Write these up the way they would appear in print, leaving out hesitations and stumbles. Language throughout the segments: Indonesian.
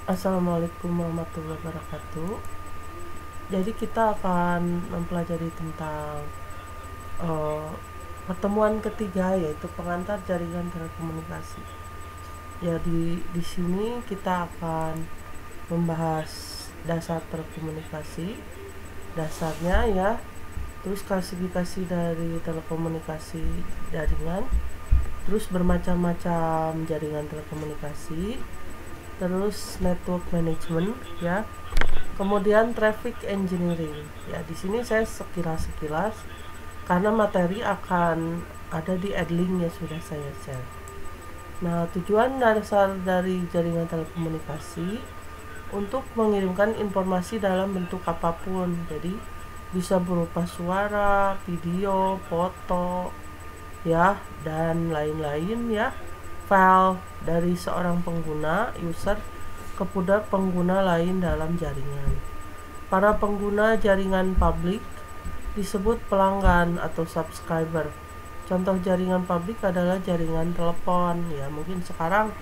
Assalamualaikum warahmatullahi wabarakatuh. Jadi kita akan mempelajari tentang uh, pertemuan ketiga, yaitu pengantar jaringan telekomunikasi. Ya, di sini kita akan membahas dasar telekomunikasi, dasarnya ya, terus klasifikasi dari telekomunikasi jaringan, terus bermacam-macam jaringan telekomunikasi, terus network management ya, kemudian traffic engineering. Ya, di sini saya sekilas karena materi akan ada di adlink yang sudah saya share. Nah, tujuan dasar dari jaringan telekomunikasi untuk mengirimkan informasi dalam bentuk apapun. Jadi bisa berupa suara, video, foto, ya, dan lain-lain ya. File dari seorang pengguna, user, kepada pengguna lain dalam jaringan. Para pengguna jaringan publik disebut pelanggan atau subscriber. Contoh jaringan publik adalah jaringan telepon. Ya, mungkin sekarang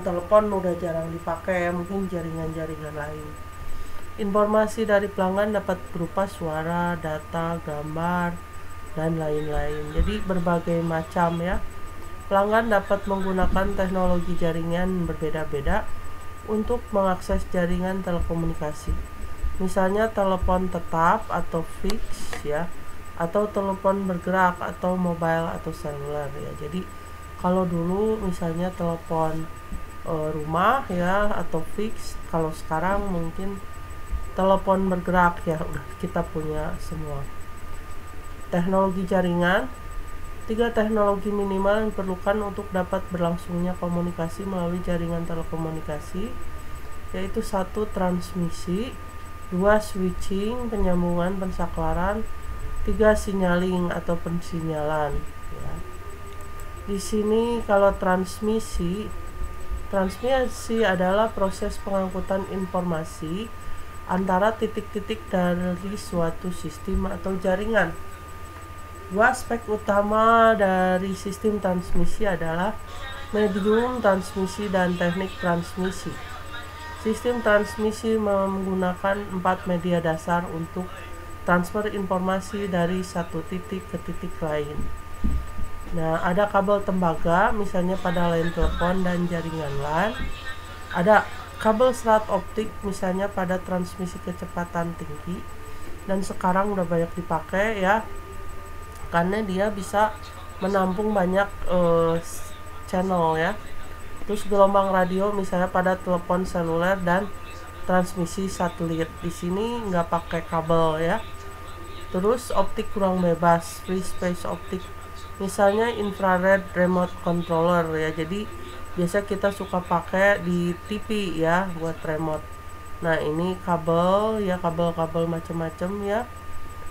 telepon udah jarang dipakai, mungkin jaringan-jaringan lain. Informasi dari pelanggan dapat berupa suara, data, gambar, dan lain-lain. Jadi berbagai macam ya. Pelanggan dapat menggunakan teknologi jaringan berbeda-beda untuk mengakses jaringan telekomunikasi. Misalnya telepon tetap atau fix ya, atau telepon bergerak atau mobile atau seluler ya. Jadi kalau dulu misalnya telepon rumah ya atau fix, kalau sekarang mungkin telepon bergerak ya, udah kita punya semua. Teknologi jaringan, 3 teknologi minimal yang diperlukan untuk dapat berlangsungnya komunikasi melalui jaringan telekomunikasi, yaitu 1. Transmisi, 2. Switching, penyambungan pensaklaran, 3. Signaling atau pensinyalan ya. Di sini kalau transmisi adalah proses pengangkutan informasi antara titik-titik dari suatu sistem atau jaringan. Dua aspek utama dari sistem transmisi adalah medium transmisi dan teknik transmisi. Sistem transmisi menggunakan 4 media dasar untuk transfer informasi dari satu titik ke titik lain. Nah, ada kabel tembaga, misalnya pada line telepon dan jaringan LAN. Ada kabel serat optik, misalnya pada transmisi kecepatan tinggi. Dan sekarang udah banyak dipakai ya, karena dia bisa menampung banyak channel ya. Terus gelombang radio misalnya pada telepon seluler dan transmisi satelit. Di sini nggak pakai kabel ya. Terus optik ruang bebas, free space optik, misalnya infrared remote controller ya. Jadi biasa kita suka pakai di TV ya buat remote. Nah, ini kabel ya, kabel-kabel macam-macam ya.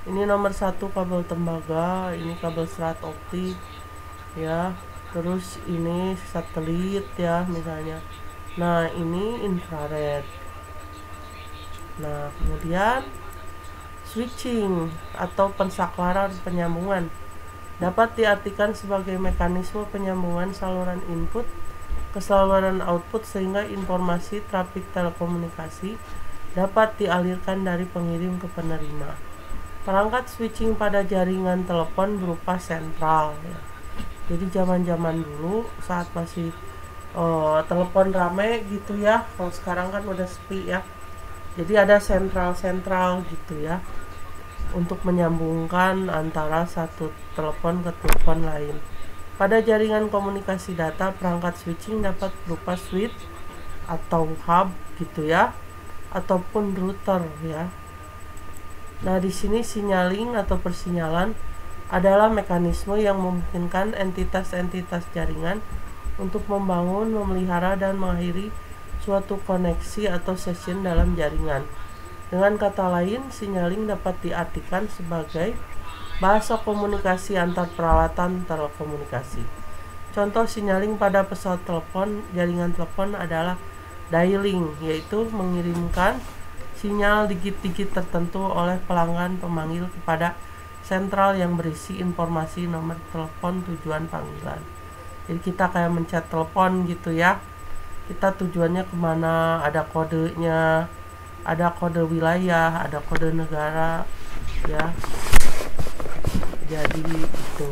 Ini nomor 1 kabel tembaga, ini kabel serat optik ya. Terus ini satelit ya misalnya. Nah, ini infrared. Nah, kemudian switching atau pensaklaran penyambungan dapat diartikan sebagai mekanisme penyambungan saluran input ke saluran output sehingga informasi trafik telekomunikasi dapat dialirkan dari pengirim ke penerima. Perangkat switching pada jaringan telepon berupa sentral ya. Jadi zaman-zaman dulu saat masih telepon rame gitu ya, kalau sekarang kan udah sepi ya. Jadi ada sentral gitu ya, untuk menyambungkan antara satu telepon ke telepon lain. Pada jaringan komunikasi data, perangkat switching dapat berupa switch atau hub gitu ya, ataupun router ya. Nah, di sini signaling atau persinyalan adalah mekanisme yang memungkinkan entitas-entitas jaringan untuk membangun, memelihara, dan mengakhiri suatu koneksi atau session dalam jaringan. Dengan kata lain, signaling dapat diartikan sebagai bahasa komunikasi antar peralatan telekomunikasi. Contoh signaling pada pesawat telepon, jaringan telepon adalah dialing, yaitu mengirimkan sinyal digit-digit tertentu oleh pelanggan pemanggil kepada sentral yang berisi informasi nomor telepon tujuan panggilan. Jadi kita kayak mencet telepon gitu ya. kita tujuannya kemana, ada kodenya, ada kode wilayah, ada kode negara ya. Jadi itu.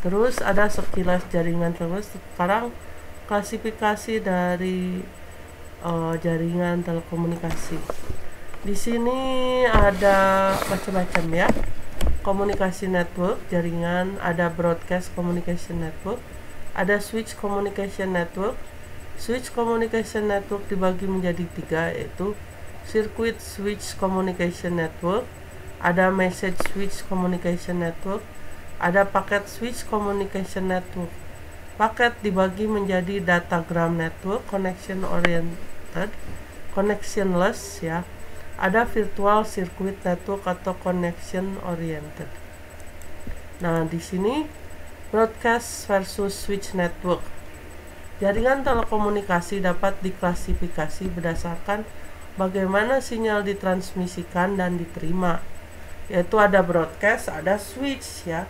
Terus ada sekilas jaringan. Terus sekarang klasifikasi dari jaringan telekomunikasi. Di sini ada macam-macam ya. Komunikasi network, jaringan, ada broadcast communication network, ada switch communication network. Switch communication network dibagi menjadi 3, yaitu circuit switch communication network, ada message switch communication network, ada packet switch communication network. Paket dibagi menjadi datagram network, connection oriented, connectionless ya. Ada virtual circuit network atau connection oriented. Nah, di sini broadcast versus switch network. Jaringan telekomunikasi dapat diklasifikasi berdasarkan bagaimana sinyal ditransmisikan dan diterima. Yaitu ada broadcast, ada switch ya.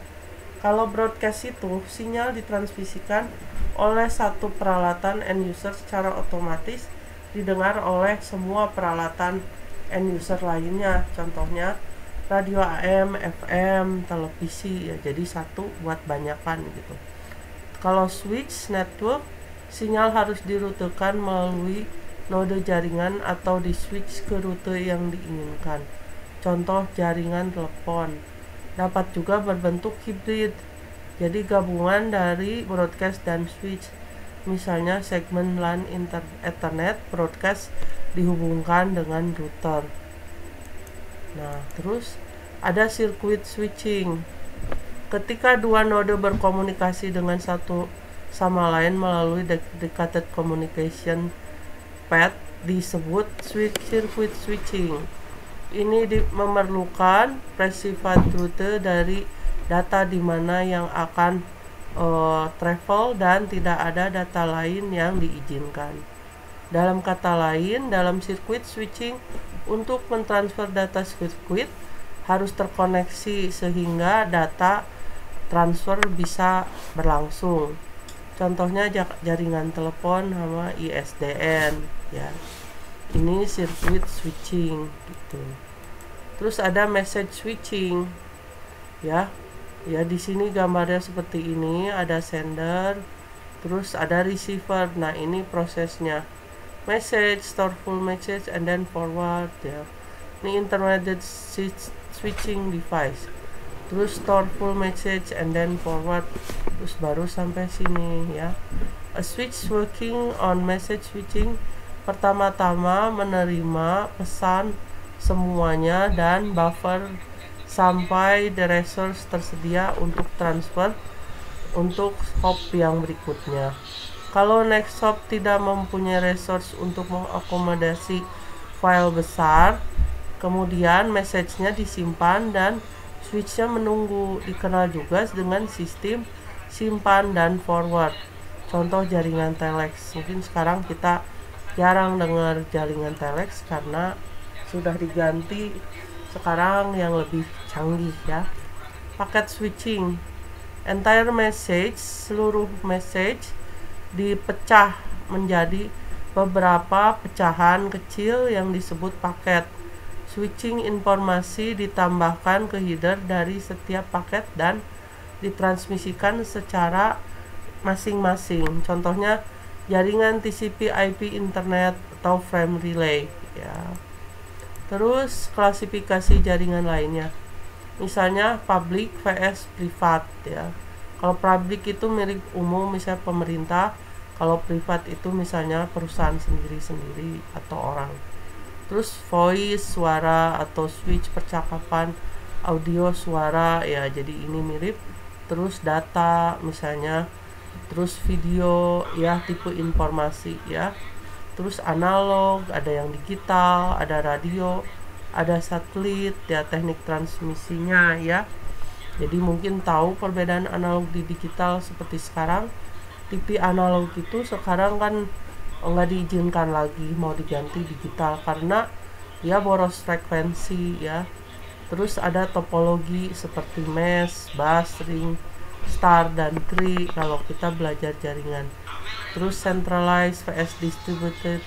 Kalau broadcast itu sinyal ditransmisikan oleh satu peralatan end user secara otomatis didengar oleh semua peralatan end user lainnya. Contohnya radio AM, FM, televisi ya. Jadi satu buat banyakan gitu. Kalau switch network, sinyal harus dirutekan melalui node jaringan atau di switch ke rute yang diinginkan. Contoh jaringan telepon. Dapat juga berbentuk hibrid, jadi gabungan dari broadcast dan switch. Misalnya segmen LAN Ethernet broadcast dihubungkan dengan router. Nah, terus ada circuit switching. Ketika dua node berkomunikasi dengan satu sama lain melalui dedicated communication path disebut circuit switching. Ini memerlukan private rute dari data di mana yang akan travel dan tidak ada data lain yang diizinkan. Dalam kata lain, dalam circuit switching, untuk mentransfer data sirkuit harus terkoneksi sehingga data transfer bisa berlangsung. Contohnya jaringan telepon sama ISDN ya. Ini circuit switching gitu. Terus ada message switching ya. Ya, di sini gambarnya seperti ini, ada sender, terus ada receiver. Nah, ini prosesnya. Message, store full message and then forward ya. Ini intermediate switching device. Terus store full message and then forward. Terus baru sampai sini ya. A switch working on message switching pertama-tama menerima pesan semuanya dan buffer sampai the resource tersedia untuk transfer untuk hop yang berikutnya. Kalau next hop tidak mempunyai resource untuk mengakomodasi file besar, kemudian message-nya disimpan dan switch-nya menunggu. Dikenal juga dengan sistem simpan dan forward. Contoh jaringan telex. Mungkin sekarang kita jarang dengar jaringan telex karena sudah diganti sekarang yang lebih canggih ya. Paket switching, entire message, seluruh message dipecah menjadi beberapa pecahan kecil yang disebut paket. Switching informasi ditambahkan ke header dari setiap paket dan ditransmisikan secara masing-masing. Contohnya jaringan TCP/IP internet atau frame relay ya. Terus klasifikasi jaringan lainnya, misalnya public vs privat ya. Kalau public itu milik umum, misalnya pemerintah. Kalau privat itu misalnya perusahaan sendiri-sendiri atau orang. Terus voice, suara, atau switch percakapan, audio, suara ya, jadi ini mirip. Terus data misalnya, terus video ya, tipe informasi ya. Terus analog, ada yang digital, ada radio, ada satelit ya, teknik transmisinya ya. Jadi mungkin tahu perbedaan analog di digital seperti sekarang. TV analog itu sekarang kan nggak diizinkan lagi, mau diganti digital karena ya boros frekuensi ya. Terus ada topologi seperti mesh, bus, ring, star, dan tree kalau kita belajar jaringan. terus centralized vs distributed